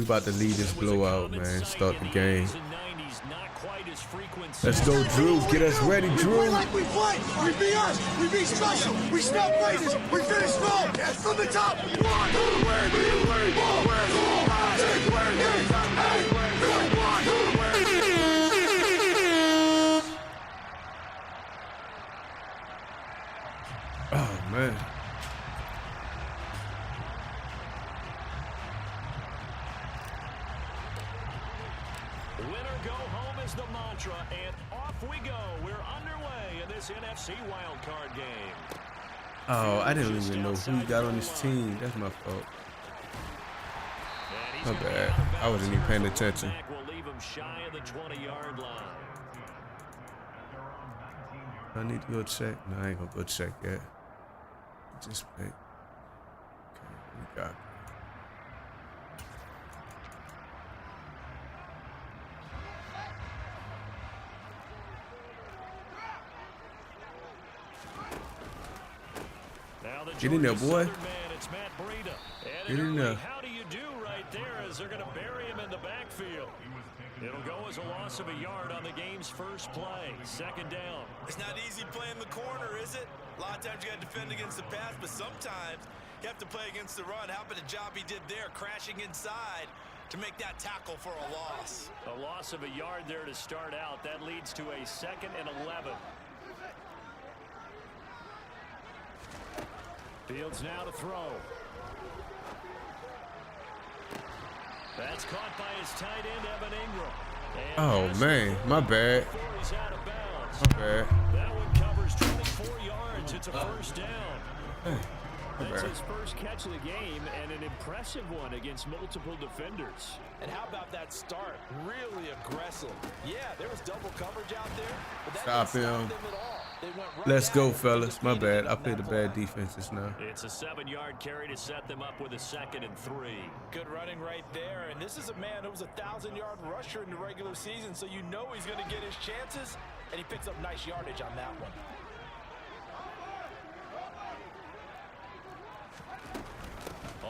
We about to lead this blowout, man. Start the game. Let's go, Drew. Get us ready, Drew. Like we play. We be us. We be special. We smell places. We finish strong. From the top. Oh, man. Winner go home is the mantra, and off we go. We're underway in this NFC wildcard game. Oh, I didn't even know who you got on this team. That's my fault. My bad. I wasn't even paying attention. We'll leave him shy of the 20-yard line. I need to go check. No, I ain't gonna go check yet. Just wait. Okay, we got it. Get in there, boy. Get in there. How do you do right there as they're going to bury him in the backfield? It'll go as a loss of a yard on the game's first play. Second down. It's not easy playing the corner, is it? A lot of times you got to defend against the pass, but sometimes you have to play against the run. How about the job he did there, crashing inside to make that tackle for a loss? A loss of a yard there to start out. That leads to a 2nd and 11. Fields now to throw. That's caught by his tight end, Evan Ingram. Oh, man. My bad. My bad. That one covers 24 yards. It's a first down. That's his first catch of the game, and an impressive one against multiple defenders. And how about that start? Really aggressive. Yeah, there was double coverage out there, but that Stop didn't him. stop them at all. They went right Let's at go, it. fellas. My bad. I played the bad defenses now. It's a 7-yard carry to set them up with a 2nd and 3. Good running right there, and this is a man who was a 1,000-yard rusher in the regular season, so you know he's going to get his chances, and he picks up nice yardage on that one.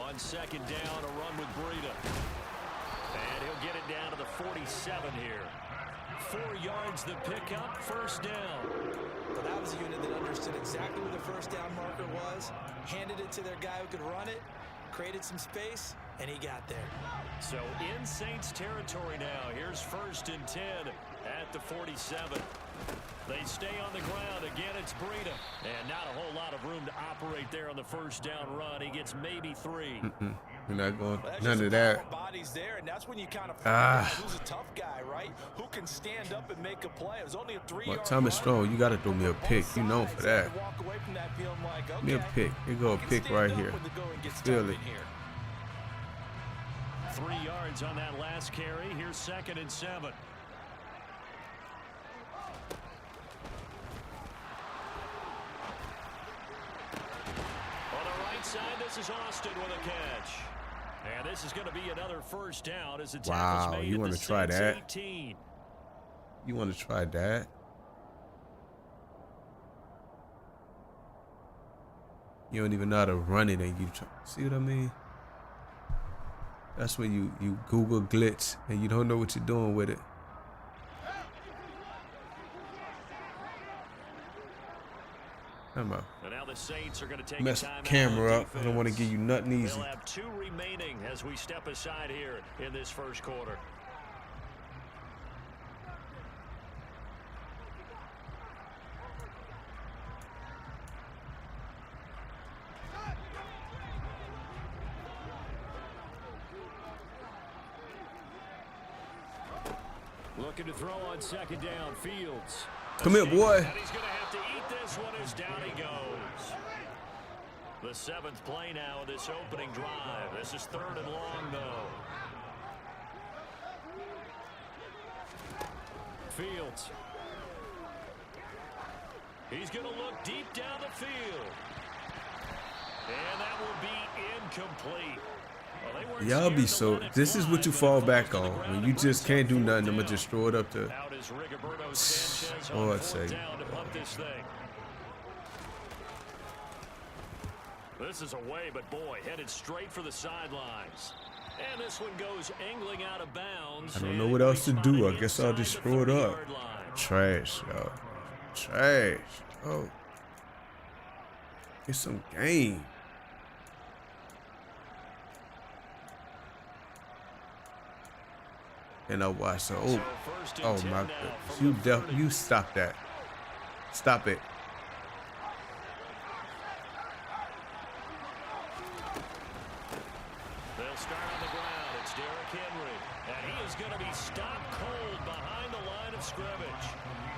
On second down, a run with Breida. And he'll get it down to the 47 here. 4 yards the pickup, first down. But that was a unit that understood exactly where the first down marker was, handed it to their guy who could run it, created some space, and he got there. So in Saints territory now. Here's 1st and 10 at the 47. They stay on the ground. Again, it's Breida. And not a whole lot of room to operate there on the first down run. He gets maybe 3. We're not going. Well, None of that. Bodies there, and that's when you kind of find out who's a tough guy, right? Who can stand up and make a play. It was only a 3-yard Well, Thomas Strong, you got to throw me a pick. You know for that. Walk away from that feeling like, okay, Give me a pick. Here go a pick right here. Feel it. 3 yards on that last carry. Here's 2nd and 7. On the right side, this is Austin with a catch. And this is going to be another first down as the tackle's Wow, made you at want the to try Saints that? 18. You want to try that? You don't even know how to run it, and you try. See what I mean? That's when you Google glitch and you don't know what you're doing with it. Come on. And now the Saints are going to take Mess a the timeout camera on up. I don't want to give you nothing easy. They'll have 2 remaining as we step aside here in this first quarter. Looking to throw on second down. Fields. Come here, boy. And he's going to have to eat this one as down he goes. The 7th play now of this opening drive. This is 3rd and long, though. Fields. He's going to look deep down the field. And that will be incomplete. Well, Y'all be so. This is what you fall back on when you just can't do nothing. I'm gonna just throw it up to. Oh, I'd say. This is away, but boy, headed straight for the sidelines. And this one goes angling out of bounds. I don't know what else to do. I guess I'll just throw it up. Trash, yo. Trash. Oh. Get some game. And I watch. Oh my goodness. You stop that. Stop it. They'll start on the ground. It's Derrick Henry. And he is going to be stopped cold behind the line of scrimmage.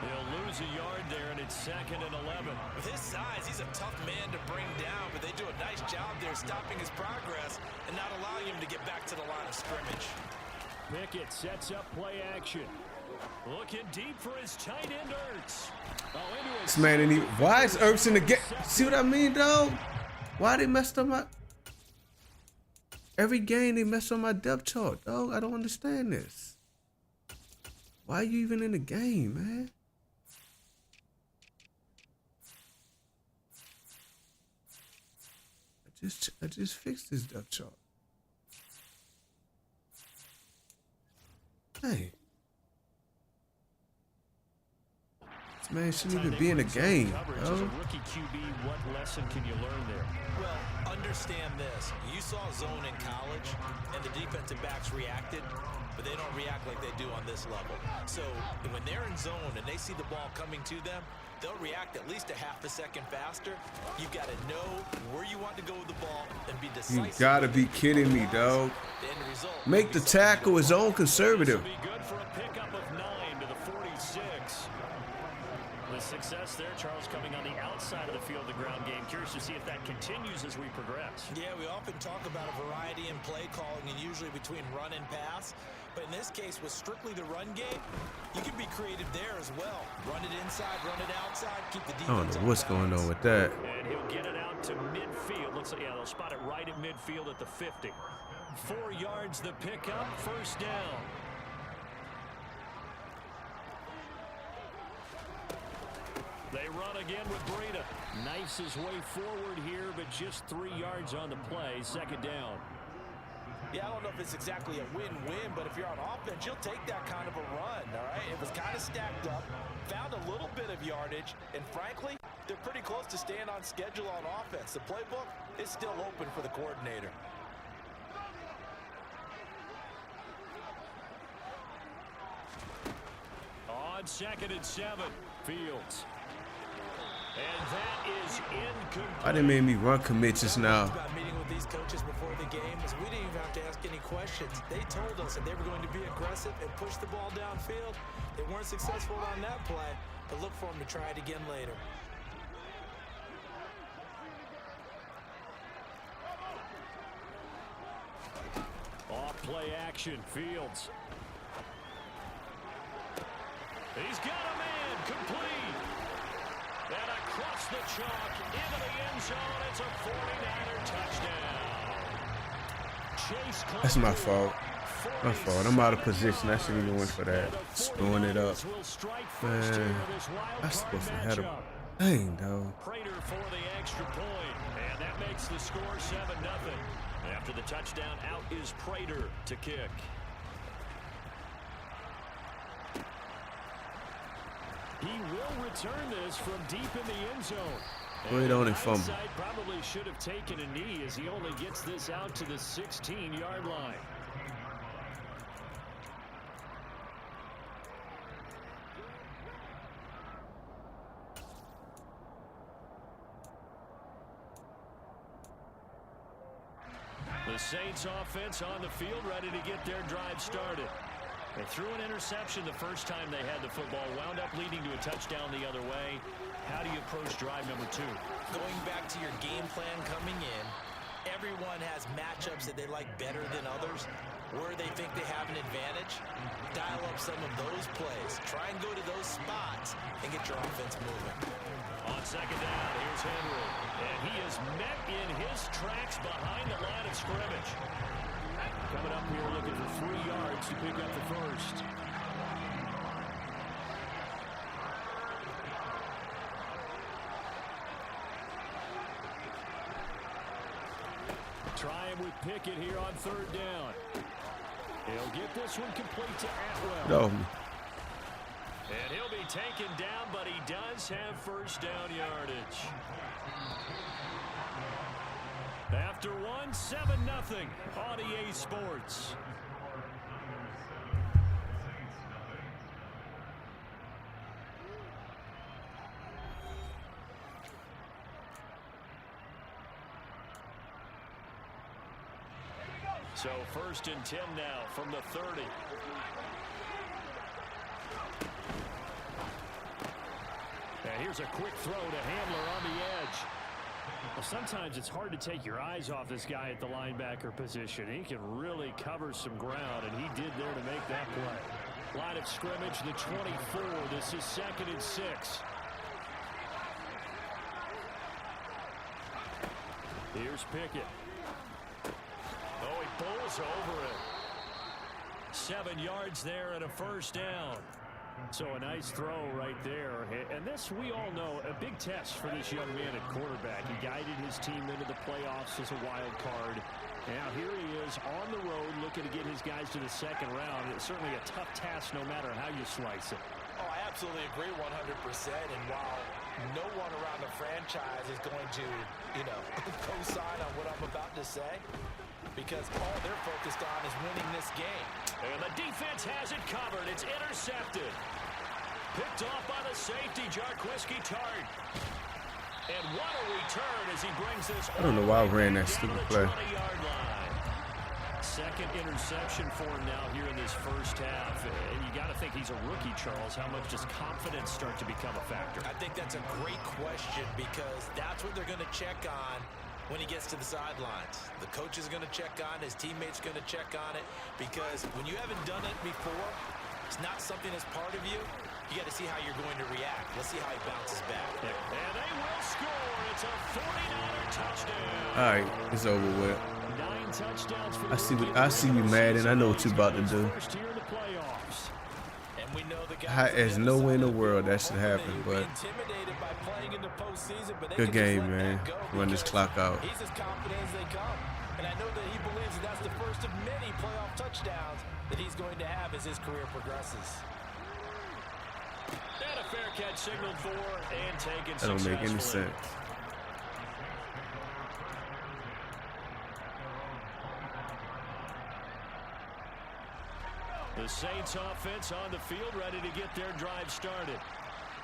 He'll lose a yard there, and it's 2nd and 11. With his size, he's a tough man to bring down, but they do a nice job there stopping his progress and not allowing him to get back to the line of scrimmage. Pickett sets up play action. Looking deep for his tight end, Ertz. This man, why is Ertz in the game? See what I mean, though? Why they messed up my... Every game they mess up my depth chart, dog. I don't understand this. Why are you even in the game, man? I just fixed this depth chart. Hey. This man shouldn't even be in the game, As a rookie QB, what lesson can you learn there? Well, understand this. You saw zone in college, and the defensive backs reacted, but they don't react like they do on this level. So when they're in zone and they see the ball coming to them, they'll react at least a half a second faster. You've got to know where you want to go with the ball and be decisive. You gotta be kidding me, dog. Make the tackle his own conservative. Be good for a pickup of 9 to the 46. The success there, Charles, coming on the outside of the field, the ground game. Curious to see if that continues as we progress. Yeah, we often talk about a variety in play calling and usually between run and pass. But in this case, with strictly the run game, you can be creative there as well. Run it inside, run it outside, keep the defense. I don't know what's going on with that. And he'll get it out to midfield. Looks like, yeah, they'll spot it right at midfield at the 50. 4 yards the pickup, 1st down. They run again with Breida. Knifes his way forward here, but just 3 yards on the play, 2nd down. Yeah, I don't know if it's exactly a win-win, but if you're on offense, you'll take that kind of a run, all right? It was kind of stacked up, found a little bit of yardage, and frankly, they're pretty close to staying on schedule on offense. The playbook is still open for the coordinator. On 2nd and 7, Fields. And that is incomplete. Why they made me run commit just now? About meeting with these coaches before the game is we didn't even have to ask any questions. They told us that they were going to be aggressive and push the ball downfield. They weren't successful on that play, but look for them to try it again later. Off play action, Fields. He's got a man, complete. And across the chalk, into the end zone, it's a 49er touchdown. Chase Claypool. That's my fault. My fault. I'm out of position. I shouldn't even went for that. Throwing it up. Man, I supposed to have him. Dang, though. Prater for the extra point, and that makes the score 7-0. After the touchdown, out is Prater to kick. He will return this from deep in the end zone. Wait on it, fumble. Probably should have taken a knee as he only gets this out to the 16-yard line. The Saints offense on the field, ready to get their drive started. They threw an interception the first time they had the football, wound up leading to a touchdown the other way. How do you approach drive number 2? Going back to your game plan coming in, everyone has matchups that they like better than others, where they think they have an advantage. Dial up some of those plays. Try and go to those spots and get your offense moving. On 2nd down, here's Henry. And he is met in his tracks behind the line of scrimmage. Coming up here looking for 3 yards to pick up the first. Trying with Pickett here on third down. He'll get this one complete to Atwell. No. And he'll be taken down, but he does have first down yardage. After one, 7-0 on EA Sports. So first and 10 now from the 30. And here's a quick throw to Handler on the edge. Well, sometimes it's hard to take your eyes off this guy at the linebacker position. He can really cover some ground, and he did there to make that play. Line of scrimmage, the 24. This is 2nd and 6. Here's Pickett. Oh, he pulls over it. 7 yards there and a first down. So a nice throw right there. And this, we all know, a big test for this young man at quarterback. He guided his team into the playoffs as a wild card. Now here he is on the road looking to get his guys to the second round. It's certainly a tough task no matter how you slice it. Oh, I absolutely agree 100%. And while no one around the franchise is going to, co-sign on what I'm about to say, because all they're focused on is winning this game. And the defense has it covered. It's intercepted. Picked off by the safety, Jarquiski Tart. And what a return as he brings this. I don't know why I ran that stupid play. 20-yard line. Second interception for him now here in this first half. And you got to think he's a rookie, Charles. How much does confidence start to become a factor? I think that's a great question because that's what they're going to check on when he gets to the sidelines. The coach is going to check on it. His teammates going to check on it. Because when you haven't done it before, it's not something that's part of you. You got to see how you're going to react. Let's see how he bounces back. And they will score. It's a 49er touchdown. All right, it's over with. 9 touchdowns for I see you, Madden. I know what you about to do. First year in the playoffs. And we know the guys There's no way in the world that should happen, but good game, man. Run this clock out. He's as confident as they come. And I know that he believes that that's the first of many playoff touchdowns that he's going to have as his career progresses. And a fair catch signaled for and taken That don't make any sense. The Saints offense on the field ready to get their drive started.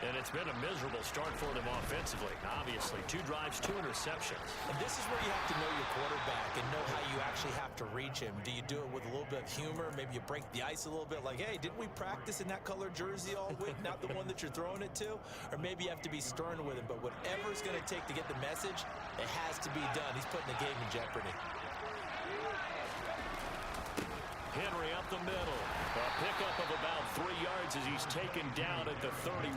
And it's been a miserable start for them offensively. Obviously, 2 drives, 2 interceptions. And this is where you have to know your quarterback and know how you actually have to reach him. Do you do it with a little bit of humor? Maybe you break the ice a little bit like, hey, didn't we practice in that color jersey all week? Not the one that you're throwing it to? Or maybe you have to be stern with him. But whatever it's going to take to get the message, it has to be done. He's putting the game in jeopardy. Henry up the middle. A pickup of about 3 yards as he's taken down at the 31.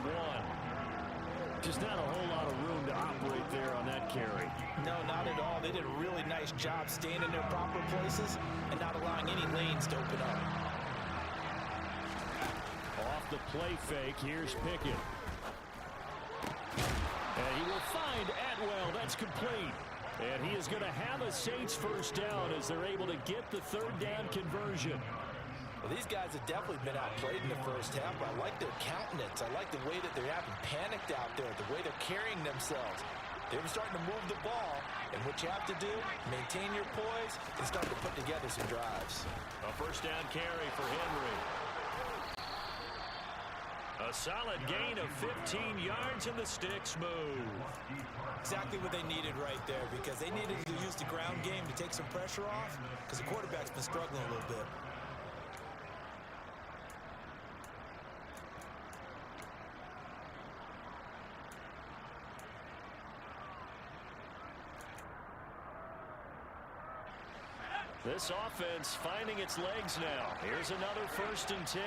Just not a whole lot of room to operate there on that carry. No, not at all. They did a really nice job staying in their proper places and not allowing any lanes to open up. Off the play fake, here's Pickett. And he will find Atwell. That's complete. And he is going to have a Saints first down as they're able to get the 3rd down conversion. Well, these guys have definitely been outplayed in the first half. I like their countenance. I like the way that they're having panicked out there, the way they're carrying themselves. They're starting to move the ball, and what you have to do, maintain your poise and start to put together some drives. A first down carry for Henry. A solid gain of 15 yards, and the sticks move. Exactly what they needed right there, because they needed to use the ground game to take some pressure off, because the quarterback's been struggling a little bit. This offense finding its legs now. Here's another 1st and 10.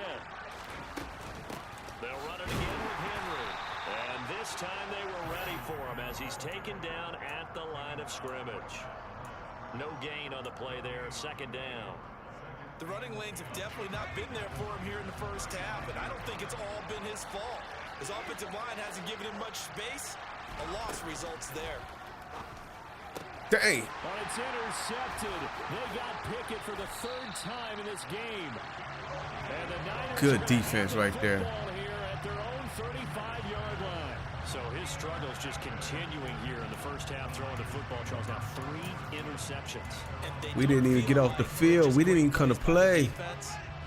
They'll run it again with Henry. And this time they were ready for him as he's taken down at the line of scrimmage. No gain on the play there, 2nd down. The running lanes have definitely not been there for him here in the first half, and I don't think it's all been his fault. His offensive line hasn't given him much space. A loss results there. Dang. But it's intercepted. They got Pickett for the third time in this game. And the Niners Good defense right there. here at their own 35-yard line. So his struggles just continuing here in the first half throwing the football. Charles, now 3 interceptions. We didn't even get off the field. We didn't even come to play.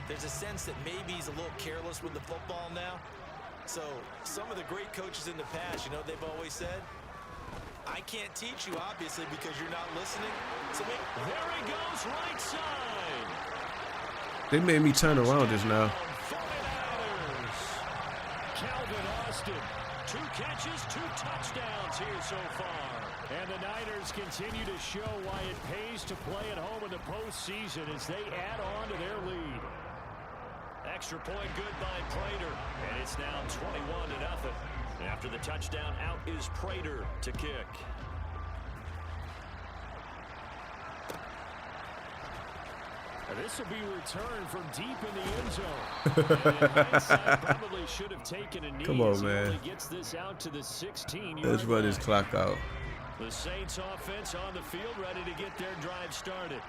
There's a sense that maybe he's a little careless with the football now. So some of the great coaches in the past, you know, they've always said, I can't teach you, obviously, because you're not listening. So there he goes, right side. They made me turn around just now. Calvin Austin, 2 catches, 2 touchdowns here so far. And the Niners continue to show why it pays to play at home in the postseason as they add on to their lead. Extra point good by Prater, and it's now 21-0. After the touchdown, out is Prater to kick. This will be returned from deep in the end zone. And in hindsight, probably should have taken a knee. Come on, as he man. only gets this out to the 16-yard Let's run this line. clock out. The Saints offense on the field, ready to get their drive started.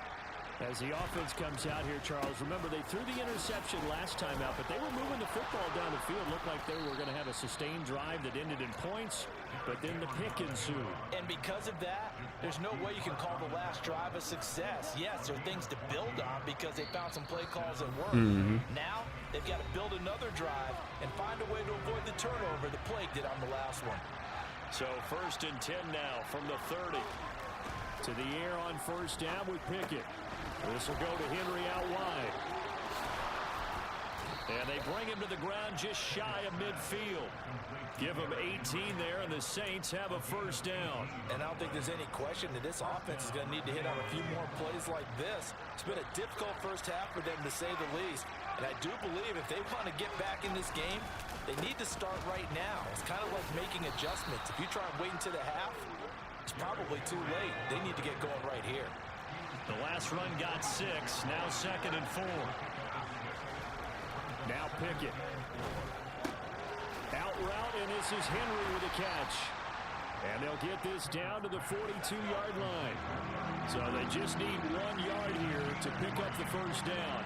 As the offense comes out here, Charles, remember they threw the interception last time out, but they were moving the football down the field. Looked like they were going to have a sustained drive that ended in points, but then the pick ensued. And because of that, there's no way you can call the last drive a success. Yes, there are things to build on because they found some play calls that worked. Now, they've got to build another drive and find a way to avoid the turnover the Plague did on the last one. So 1st and 10 now from the 30. To the air on 1st down with Pickett. This will go to Henry out wide. And they bring him to the ground just shy of midfield. Give him 18 there, and the Saints have a 1st down. And I don't think there's any question that this offense is going to need to hit on a few more plays like this. It's been a difficult first half for them, to say the least. And I do believe if they want to get back in this game, they need to start right now. It's kind of like making adjustments. If you try and wait until the half, it's probably too late. They need to get going right here. The last run got 6. Now 2nd and 4. Now Pickett. Out route, and this is Henry with a catch. And they'll get this down to the 42-yard line. So they just need 1 yard here to pick up the 1st down.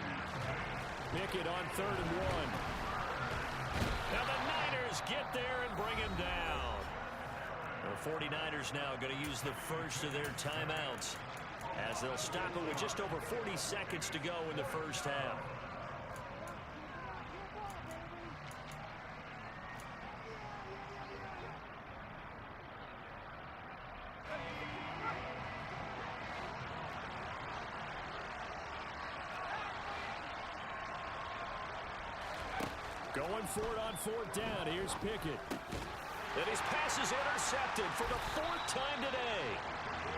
Pickett on 3rd and 1. Now the Niners get there and bring him down. The 49ers now going to use the first of their timeouts as they'll stop it with just over 40 seconds to go in the first half. Going for it on 4th down. Here's Pickett. And his pass is intercepted for the 4th time today.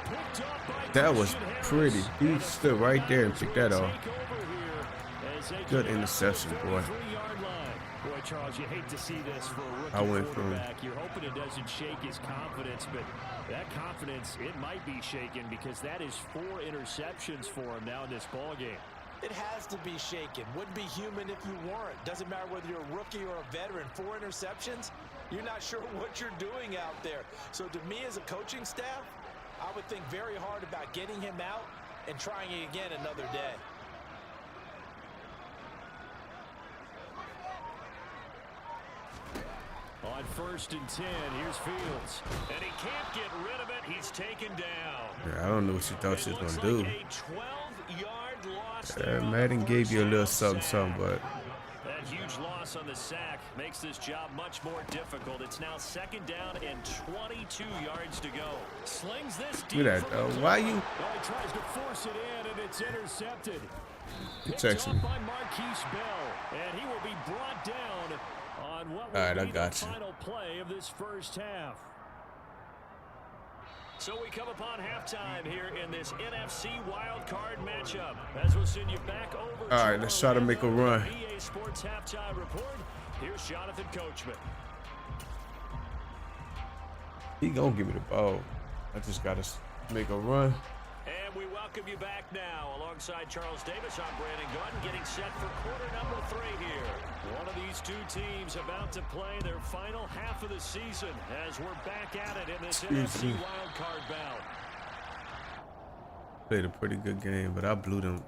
Picked up by That was Christian pretty. Harris. He stood right there and picked that off. Take over here as they Good get interception, to the boy. 33-yard line. Boy, Charles, you hate to see this for a rookie I went from- quarterback. You're hoping it doesn't shake his confidence, but that confidence, it might be shaken because that is 4 interceptions for him now in this ballgame. It has to be shaken. Wouldn't be human if you weren't. Doesn't matter whether you're a rookie or a veteran. 4 interceptions, you're not sure what you're doing out there. So to me as a coaching staff, I would think very hard about getting him out and trying it again another day. On 1st and 10, here's Fields. And he can't get rid of it. He's taken down. Yeah, I don't know what you thought she was going to do. Like a 12-yard loss there on Madden the gave you a little first something, down something, but that huge loss on the sack makes this job much more difficult. It's now 2nd down and 22 yards to go. Slings this deep. look at that. Why you? Well, he tries to force it in, and it's intercepted. You Picked text up me. by Marquise Bell, and he will be brought down on what will All right, I be got the you. final play of this first half. So we come upon halftime here in this NFC wildcard matchup. As we'll send you back over. All right, let's try to make a run. EA Sports halftime report. Here's Jonathan Coachman. He gonna give me the ball. I just gotta make a run. And we welcome you back now. Alongside Charles Davis, I'm Brandon Gunn, getting set for quarter number 3 here. One of these two teams about to play their final half of the season as we're back at it in this NFC wildcard bout. played a pretty good game, but I blew them.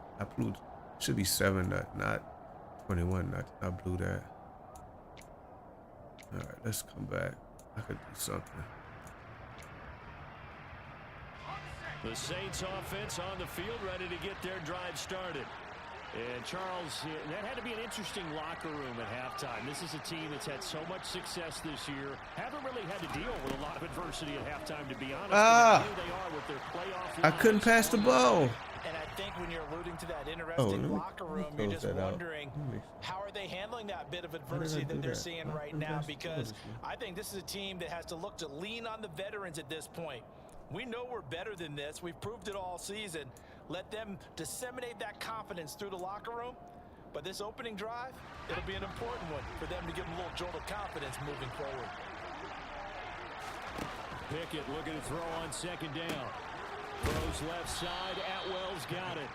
Should be 7-0, not 21-0. I blew that. All right, let's come back. I could do something. The Saints offense on the field, ready to get their drive started. And Charles, that had to be an interesting locker room at halftime. This is a team that's had so much success this year. Haven't really had to deal with a lot of adversity at halftime, to be honest. Here they are with their playoff I couldn't pass the ball. And I think when you're alluding to that interesting locker room, you're just wondering how are they handling that bit of adversity that they're seeing right now? Because I think this is a team that has to look to lean on the veterans at this point. We know we're better than this. We've proved it all season. Let them disseminate that confidence through the locker room. But this opening drive, it'll be an important one for them to give them a little jolt of confidence moving forward. Pickett looking to throw on second down. Throws left side. Atwell's got it.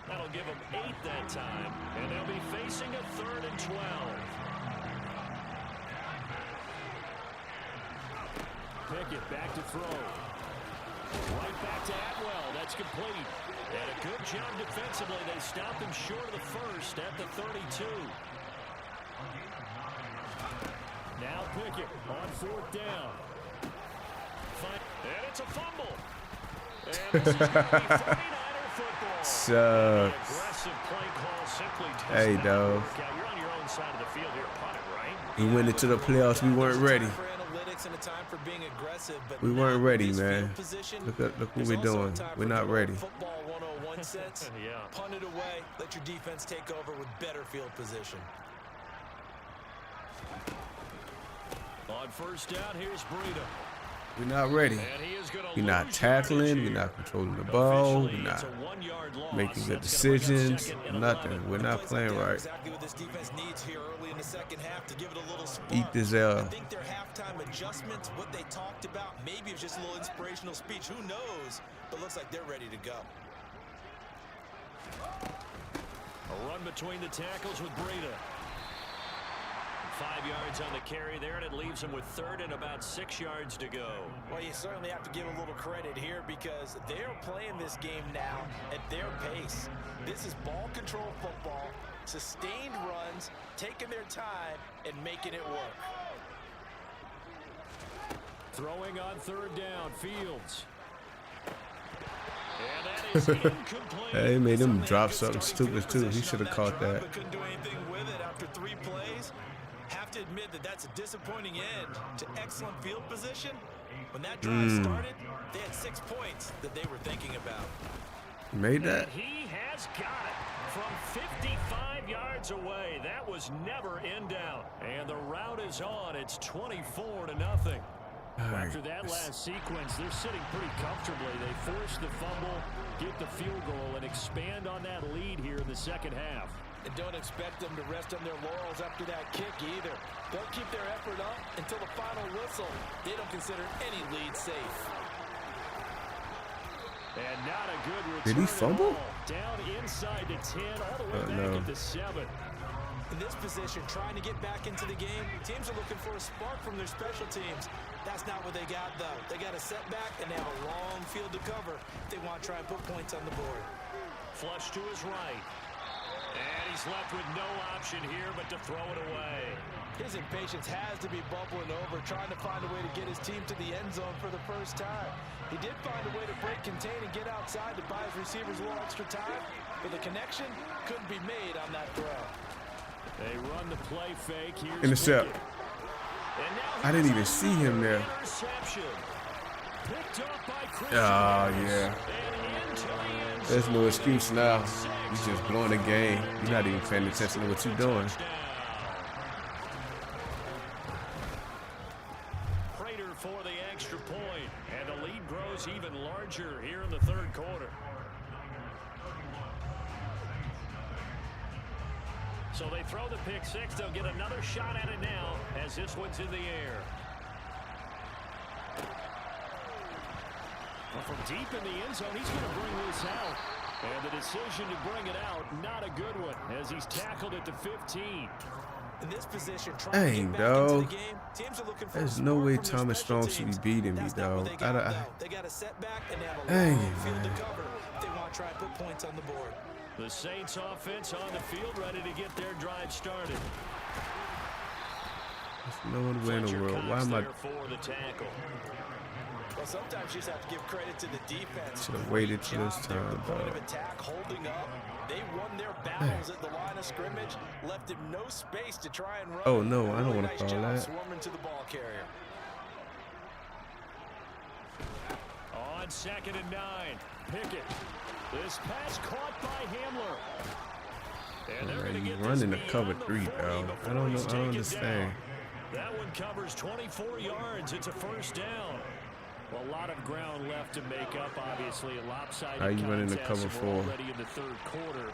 That'll give them 8 that time. And they'll be facing a 3rd and 12. Pickett back to throw. Right back to Atwell. That's complete. And a good job defensively. They stopped him short of the first at the 32. Now Pickett on 4th down. And it's a fumble. And this is going to be 49er football. Sucks. Aggressive play call simply does Hey, not dog. work out. You're on your own side of the field here, punt it, right? We went into the playoffs. We weren't ready. And a time for being aggressive, but We weren't ready, man. Position, Look what we're doing. We're not ready. Football 101 sense. Yeah. Punt it away. Let your defense take over with better field position. On 1st down, here's Breida. We're not ready. And he is gonna We're not lose tackling. yardage We're here. not controlling the ball. We're Officially, not it's a 1-yard loss. making good That's gonna bring up decisions. 2nd and Nothing. 11. We're not Plays playing like that are right. Exactly what this defense needs here early in the second half to give it a little spark. Eat this I L. think their halftime adjustments, what they talked about, maybe it was just a little inspirational speech. Who knows? But looks like they're ready to go. A run between the tackles with Breida. 5 yards on the carry there, and it leaves him with 3rd and about 6 yards to go. Well, you certainly have to give a little credit here because they're playing this game now at their pace. This is ball control football, sustained runs, taking their time and making it work. Throwing on 3rd down, Fields. And that is incomplete. Hey, made him drop something stupid too. He should have caught that. But couldn't do anything with it after 3 plays. Have to admit that that's a disappointing end to excellent field position. When that drive started, they had 6 points that they were thinking about. Made that? And he has got it from 55 yards away. That was never in doubt. And the route is on. It's 24-0. After that last sequence, they're sitting pretty comfortably. They force the fumble, get the field goal, and expand on that lead here in the second half. And don't expect them to rest on their laurels after that kick either. They'll keep their effort up until the final whistle. They don't consider any lead safe. And not a good return. Did he fumble? Down inside to 10, all the way back no. into 7. In this position, trying to get back into the game, teams are looking for a spark from their special teams. That's not what they got, though. They got a setback, and they have a long field to cover if they want to try and put points on the board. Flush to his right. And he's left with no option here but to throw it away. His impatience has to be bubbling over, trying to find a way to get his team to the end zone for the first time. He did find a way to break contain and get outside to buy his receivers a little extra time, but the connection couldn't be made on that throw. They run the play fake. Here's Intercept. I didn't even see him there. Oh, yeah. There's no excuse now. You're just blowing the game. You're not even paying attention to what you're doing. Prater for the extra point, and the lead grows even larger here in the 3rd quarter. So they throw the pick 6. They'll get another shot at it now as this one's in the air. Well, from deep in the end zone, he's going to bring this out. And the decision to bring it out, not a good one, as he's tackled at the 15. In this position, Dang, dog. There's no way Thomas Strong should be beating me, dog. They got a setback and they have a Dang long it, field to man. cover if they want to try and put points on the board. The Saints offense on the field, ready to get their drive started. There's no one way in the world. Why am I? For the tackle. Well, sometimes you just have to give credit to the defense. Should have waited till this time, Point of dog. attack, holding up. They won their battles at the line of scrimmage, left him no space to try and run. Oh, no, I don't Really wanna nice call job that. Swarming to the ball carrier. On 2nd and 9, Pickett. This pass caught by Hamler. And they're going to You get running this the cover beyond the 3, 40 dog. before I don't know. he's I don't taken understand. down. That one covers 24 yards. It's a first down. Well, a lot of ground left to make up, obviously. A lopsided How you running the contest, cover and we're 4? already in the 3rd quarter.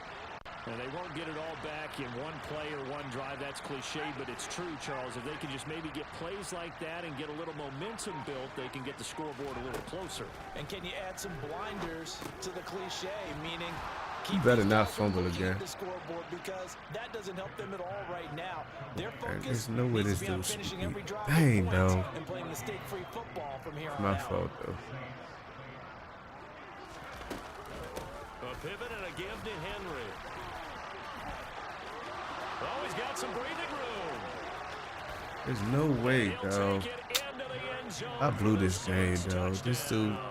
And they won't get it all back in one play or one drive. That's cliche, but it's true, Charles. If they can just maybe get plays like that and get a little momentum built, they can get the scoreboard a little closer. And can you add some blinders to the cliche, meaning You keep better these not guys from fumble looking again. at the scoreboard, because that doesn't help them at all right now. Their focus There's no way needs this to be on dude should finishing be every beat. drive Dang, with points dog. and playing mistake-free football from here on My out. fault, though. A pivot and a give to Henry. Oh, he's got some breathing room. There's no way, He'll dog. take it into the end zone I blew for the this game, Saints dog. This dude. touchdown.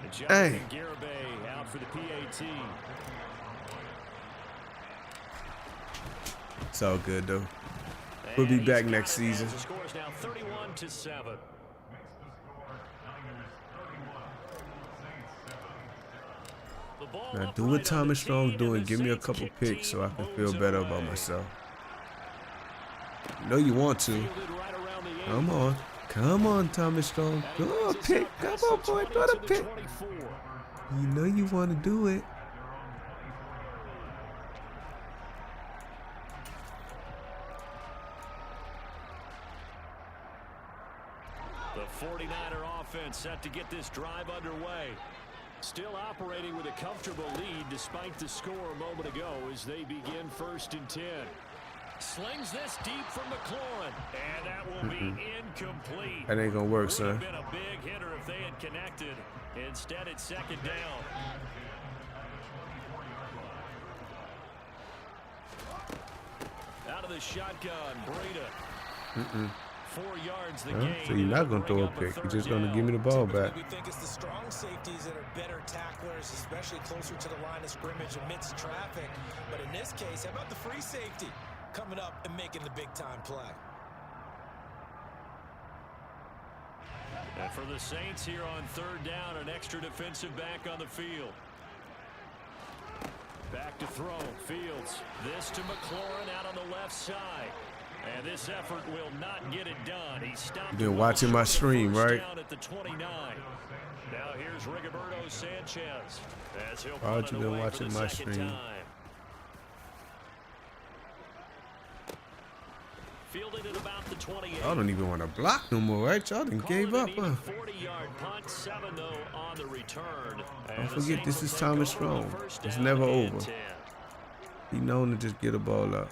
And Hey. Jonathan Garibay out for the PAT. It's all good, though. We'll be And back he's next got it, man. season. The score is now 31-7. The ball Now, do upright what on Thomas the Strong tee, doing. and the Give me a Saints couple kick picks so I team can feel moves better away. about myself. You know you want to. Fielded right around the 8. Come on. Come on, Thomas Strong. Go on, pick. Come on, boy. Throw the pick. You know you want to do it. The 49er offense set to get this drive underway. Still operating with a comfortable lead despite the score a moment ago as they begin 1st and 10. Slings this deep from McLaurin, and that will be incomplete. That ain't gonna work, Would son. have been a big hitter if they had connected. Instead, it's 2nd down. Out of the shotgun, Breida. 4 yards the gain. So you're not gonna Bring throw a up pick. You're just third gonna down. give me the ball Typically, back. we think it's the strong safeties that are better tacklers, especially closer to the line of scrimmage amidst traffic. But in this case, how about the free safety coming up and making the big-time play? And for the Saints here on 3rd down, an extra defensive back on the field. Back to throw. Fields. This to McLaurin out on the left side. And this effort will not get it done. He stopped. You've been watching my stream, right? Down at the 29. Now here's Rigoberto Sanchez. As he'll Why punt you it been away for watching the my second stream? time. Fielded at about the 28. Y'all don't even want to block no more, right? Y'all done gave up, huh? 40-yard punt, 7 though on the return. Don't forget, this is Thomas Strong. It's never over. He known to just get a ball up.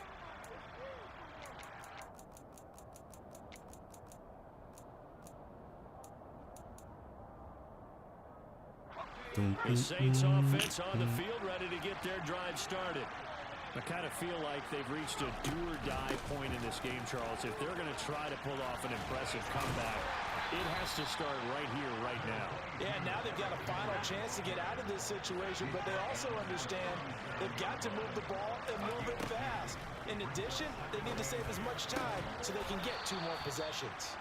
The Saints offense on the field, ready to get their drive started. I kind of feel like they've reached a do-or-die point in this game, Charles. If they're going to try to pull off an impressive comeback, it has to start right here, right now. Yeah, now they've got a final chance to get out of this situation, but they also understand they've got to move the ball and move it fast. In addition, they need to save as much time so they can get 2 more possessions.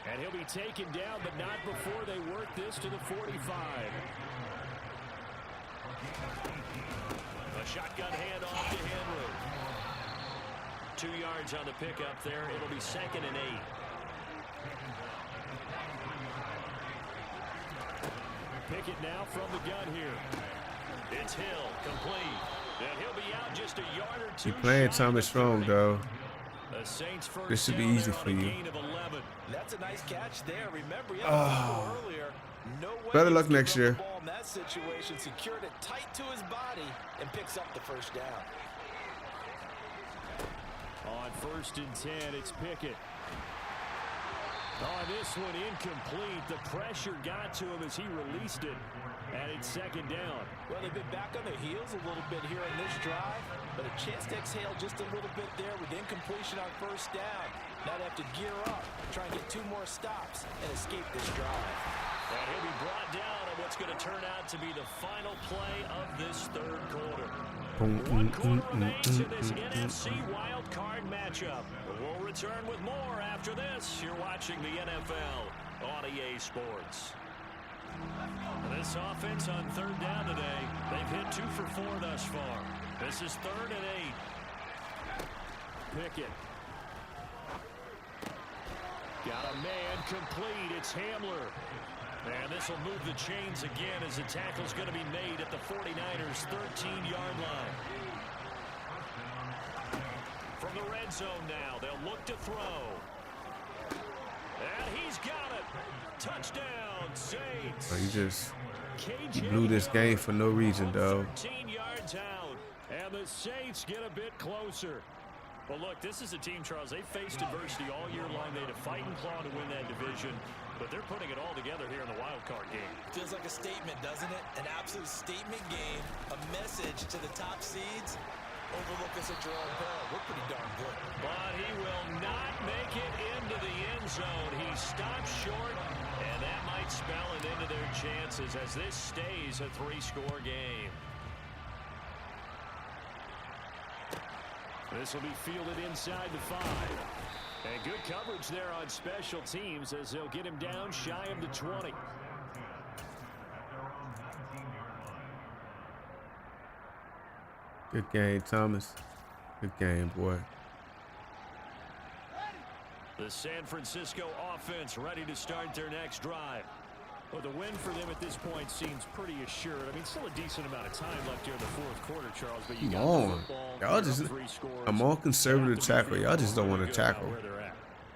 And he'll be taken down, but not before they work this to the 45. A shotgun handoff to Henry. 2 yards on the pickup there. It'll be 2nd and 8. Pickett now from the gun here. It's Hill, complete. And he'll be out just a yard or 2. You playing Thomas Strong, though. The Saints first This should be down easy there for on a you. gain of 11. That's a nice catch there. Remember, you had a earlier. No way Better he luck was next giving year. up the ball in that situation, secured it tight to his body, and picks up the 1st down. On 1st and 10, it's Pickett. Oh, this one incomplete. The pressure got to him as he released it. And it's 2nd down. Well, they've been back on their heels a little bit here in this drive, but a chance to exhale just a little bit there with incompletion on 1st down. Now they have to gear up, try and get 2 more stops, and escape this drive. And he'll be brought down on what's going to turn out to be the final play of this 3rd quarter. 1 quarter remains in this NFC wildcard matchup. We'll return with more after this. You're watching the NFL on EA Sports. This offense on 3rd down today, they've hit 2 for 4 thus far. This is 3rd and 8. Pickett. Got a man complete. It's Hamler. And this will move the chains again as the tackle's going to be made at the 49ers' 13-yard line. From the red zone now, they'll look to throw. And he's got it. Touchdown, Saints. He just blew this game for no reason, though. 13 yards out, and the Saints get a bit closer. Well, look, this is a team, Charles. They faced adversity all year long. They had to fight and claw to win that division, but they're putting it all together here in the wild card game. Feels like a statement, doesn't it? An absolute statement game, a message to the top seeds. Overlook us at Jerome Bell. We're pretty darn good. But he will not make it into the end zone. He stops short, and that might spell it into their chances as this stays a 3-score game. This will be fielded inside the 5. And good coverage there on special teams as they'll get him down shy of the 20. Good game, Thomas. Good game, boy. The San Francisco offense ready to start their next drive. Well, the win for them at this point seems pretty assured. I mean, still a decent amount of time left here in the 4th quarter, Charles. But you got the football. Y'all just, I'm all conservative tackle. Y'all just don't want to tackle.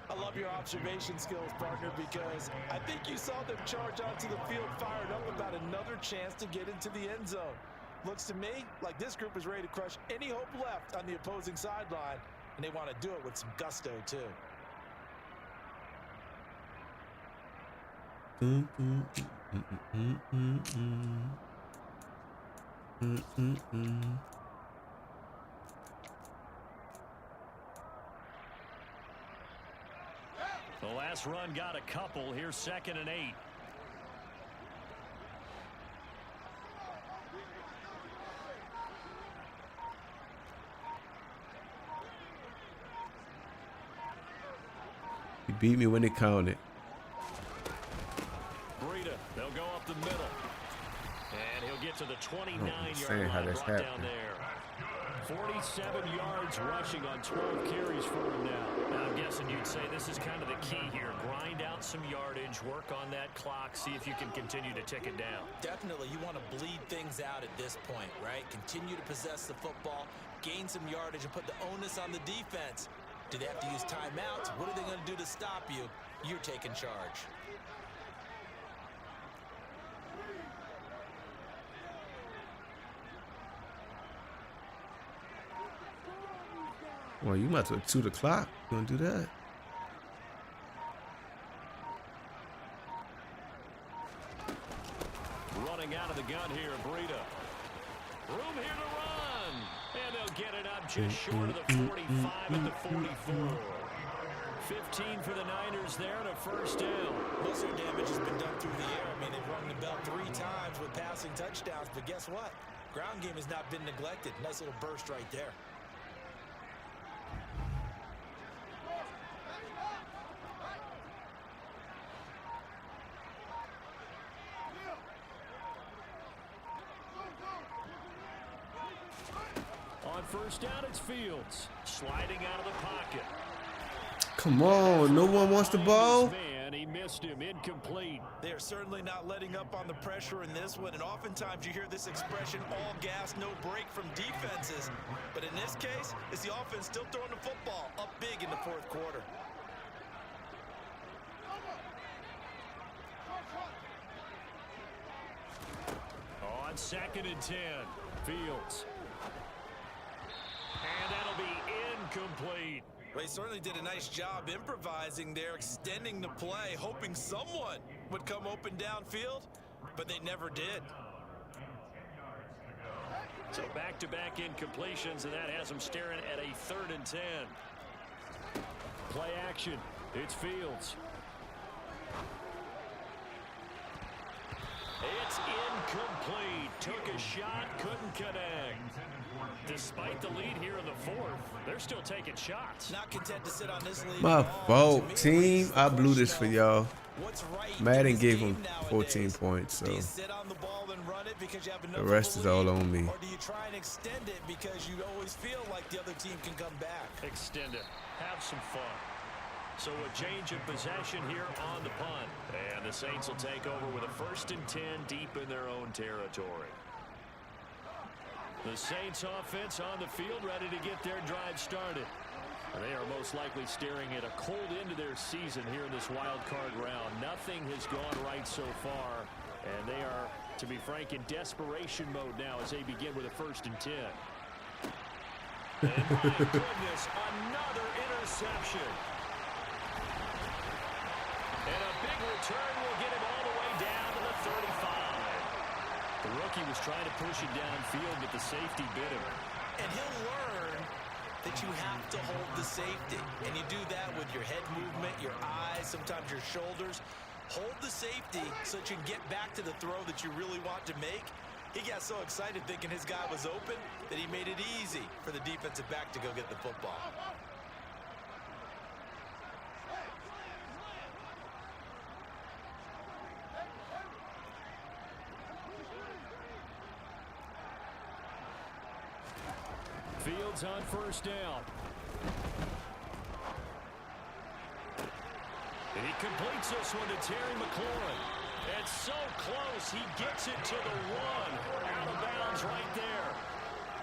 I love your observation skills, partner, because I think you saw them charge onto the field fired up about another chance to get into the end zone. Looks to me like this group is ready to crush any hope left on the opposing sideline, and they want to do it with some gusto, too. The last run got a couple. Here's 2nd and 8. He beat me when they counted. They'll go up the middle. And he'll get to the 29-yard line, brought down there. 47 yards rushing on 12 carries for him now. Now, I'm guessing you'd say this is kind of the key here. Grind out some yardage, work on that clock, see if you can continue to tick it down. Definitely, you want to bleed things out at this point, right? Continue to possess the football, gain some yardage, and put the onus on the defense. Do they have to use timeouts? What are they going to do to stop you? You're taking charge. Well, you might as well 2 the clock. You want to do that? Running out of the gun here, Breida. Room here to run. And they'll get it up just short of the 45 at the 44. 15 for the Niners there and a 1st down. Most of their damage has been done through the air. I mean, they've rung the bell 3 times with passing touchdowns, but guess what? Ground game has not been neglected. Nice little burst right there. On 1st down, it's Fields. Sliding out of the pocket. Come on, no one wants the ball. Man, he missed him, incomplete. They are certainly not letting up on the pressure in this one, and oftentimes you hear this expression, all gas, no break from defenses. But in this case, it's the offense still throwing the football up big in the 4th quarter. On 2nd and 10, Fields. And that'll be incomplete. They certainly did a nice job improvising there, extending the play, hoping someone would come open downfield, but they never did. So back-to-back incompletions, and that has them staring at a 3rd and 10. Play action. It's Fields. It's incomplete. Took a shot, couldn't connect. Despite the lead here in the 4th, they're still taking shots. Not content to sit on this lead. My fault, team. I blew this for y'all. Madden gave him 14 points, so do you sit on the ball and run it because you have enough the rest is all on me. Or do you try and extend it because you always feel like the other team can come back? Extend it. Have some fun. So a change of possession here on the punt. And the Saints will take over with a 1st and 10 deep in their own territory. The Saints offense on the field ready to get their drive started. They are most likely staring at a cold end to their season here in this wild card round. Nothing has gone right so far, and they are, to be frank, in desperation mode now as they begin with a 1st and 10. And my goodness, another interception. And a big return will get him all the way down to the 35. The rookie was trying to push it downfield, but the safety bit him. And he'll learn that you have to hold the safety. And you do that with your head movement, your eyes, sometimes your shoulders. Hold the safety so that you can get back to the throw that you really want to make. He got so excited thinking his guy was open that he made it easy for the defensive back to go get the football. Fields on 1st down. And he completes this one to Terry McLaurin. It's so close, he gets it to the 1. Out of bounds right there.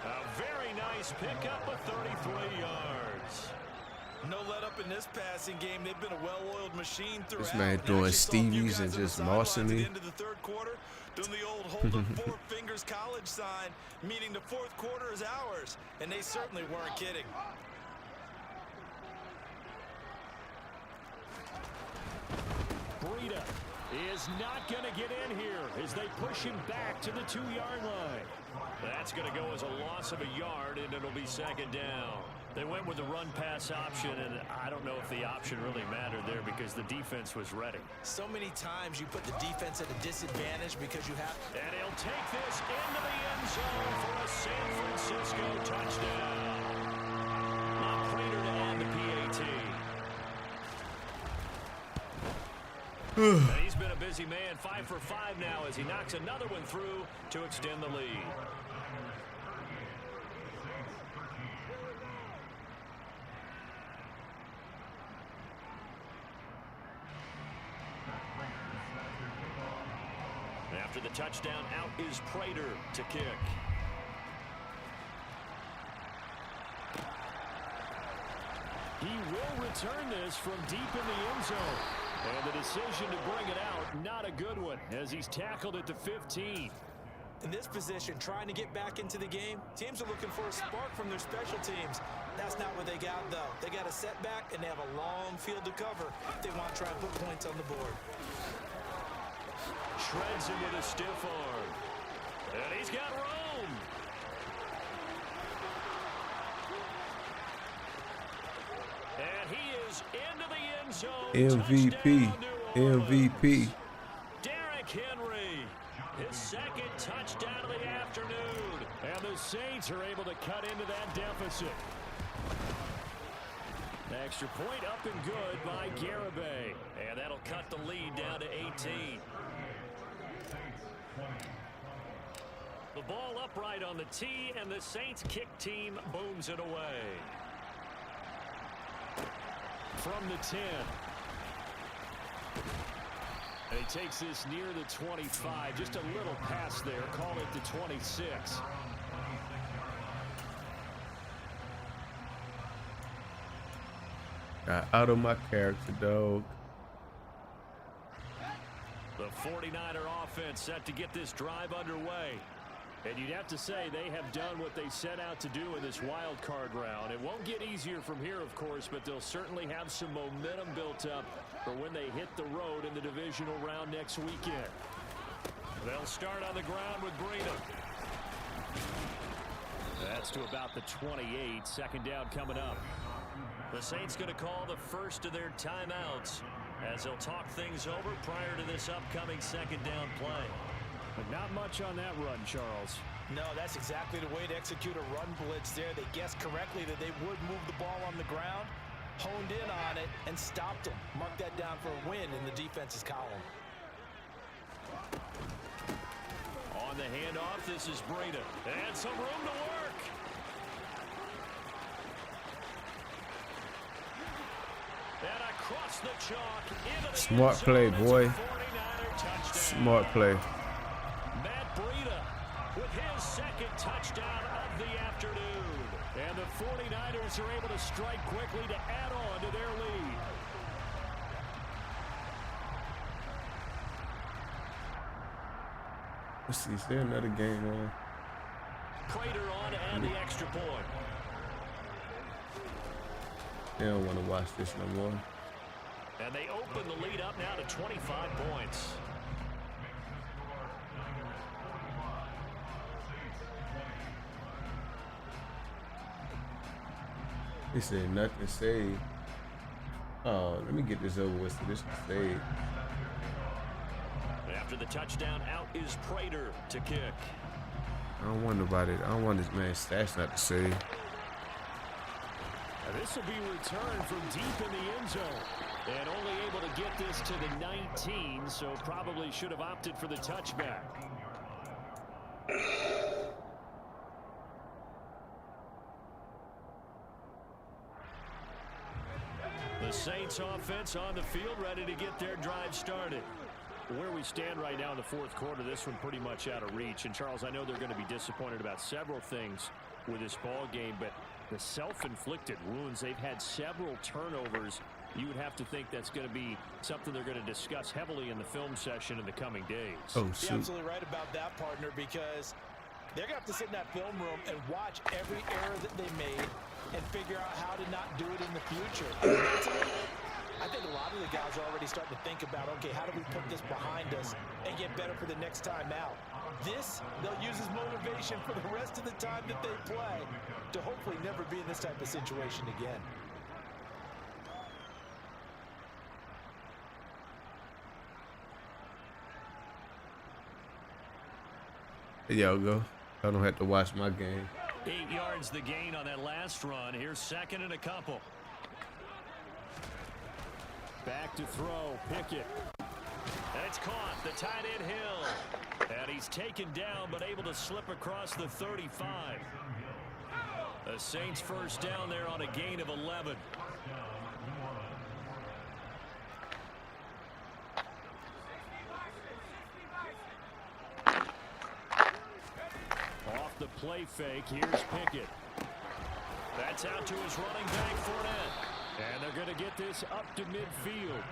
A very nice pickup of 33 yards. No let up in this passing game. They've been a well-oiled machine throughout. This man doing Stevies and just mossing me. Into the 3rd quarter, doing the old hold up 4 fingers college sign, meaning the 4th quarter is ours, and they certainly weren't kidding. Breida is not going to get in here as they push him back to the 2-yard line. That's going to go as a loss of a yard, and it'll be 2nd down. They went with the run-pass option, and I don't know if the option really mattered there because the defense was ready. So many times you put the defense at a disadvantage because you have... And he'll take this into the end zone for a San Francisco touchdown. Not Prater to add the PAT. And he's been a busy man, 5 for 5 now as he knocks another one through to extend the lead. After the touchdown, out is Prater to kick. He will return this from deep in the end zone. And the decision to bring it out, not a good one, as he's tackled at the 15. In this position, trying to get back into the game, teams are looking for a spark from their special teams. That's not what they got, though. They got a setback, and they have a long field to cover if they want to try and put points on the board. Shreds him with a stiff arm. And he's got room. And he is into the end zone. MVP. MVP. Derrick Henry. His 2nd touchdown of the afternoon. And the Saints are able to cut into that deficit. Extra point up and good by Garibay. And that'll cut the lead down to 18. The ball upright on the tee, and the Saints kick team booms it away. From the 10. And he takes this near the 25. Just a little pass there. Call it the 26. Got out of my character, dog. The 49er offense set to get this drive underway. And you'd have to say they have done what they set out to do in this wild card round. It won't get easier from here, of course, but they'll certainly have some momentum built up for when they hit the road in the divisional round next weekend. They'll start on the ground with Breida. That's to about the 28. Second down coming up. The Saints going to call the first of their timeouts as they'll talk things over prior to this upcoming second down play. But not much on that run, Charles. No, that's exactly the way to execute a run blitz there. They guessed correctly that they would move the ball on the ground, honed in on it, and stopped them. Mark that down for a win in the defense's column. On the handoff, this is Breida. And some room to work. And across the chalk into the Smart play, boy. Smart play. Matt Breida with his second touchdown of the afternoon. And the 49ers are able to strike quickly to add on to their lead. Let's see, is there another game on? Prater on to add the extra point. They don't want to watch this no more. And they open the lead up now to 25 points. They said nothing saved. Oh, let me get this over with so this is saved. After the touchdown, out is Prater to kick. I don't want nobody. I don't want this man's stats not to save. This will be returned from deep in the end zone. And only able to get this to the 19, so probably should have opted for the touchback. The Saints offense on the field, ready to get their drive started. Where we stand right now in the fourth quarter, this one pretty much out of reach. And Charles, I know they're going to be disappointed about several things with this ball game, but the self-inflicted wounds, they've had several turnovers. You would have to think that's going to be something they're going to discuss heavily in the film session in the coming days. Oh, shoot. You're absolutely right about that, partner, because they're going to have to sit in that film room and watch every error that they made and figure out how to not do it in the future. I think a lot of the guys are already starting to think about, okay, how do we put this behind us and get better for the next time out? This, they'll use as motivation for the rest of the time that they play to hopefully never be in this type of situation again. There y'all go. I don't have to watch my game. 8 yards the gain on that last run. Here's second and a couple. Back to throw, Pickett. And it's caught, the tight end Hill. And he's taken down, but able to slip across the 35. The Saints first down there on a gain of 11. Off the play fake, here's Pickett. That's out to his running back, Fournette. And they're going to get this up to midfield.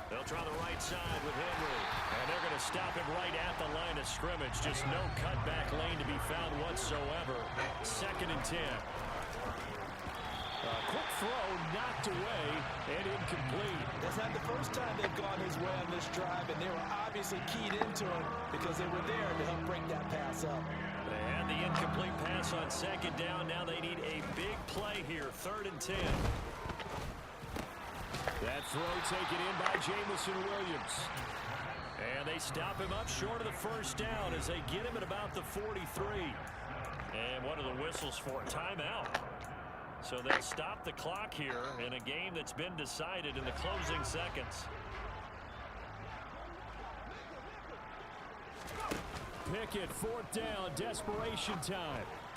They'll try the right side with Henry. And they're going to stop him right at the line of scrimmage. Just no cutback lane to be found whatsoever. Second and 10. A quick throw knocked away and incomplete. That's not the first time they've gone his way on this drive, and they were obviously keyed into him because they were there to help break that pass up. They had the incomplete pass on second down. Now they need a big play here. Third and 10. That throw taken in by Jamison Williams. And they stop him up short of the first down as they get him at about the 43. And one of the whistles for timeout. So they'll stop the clock here in a game that's been decided in the closing seconds. Pickett, fourth down, desperation time.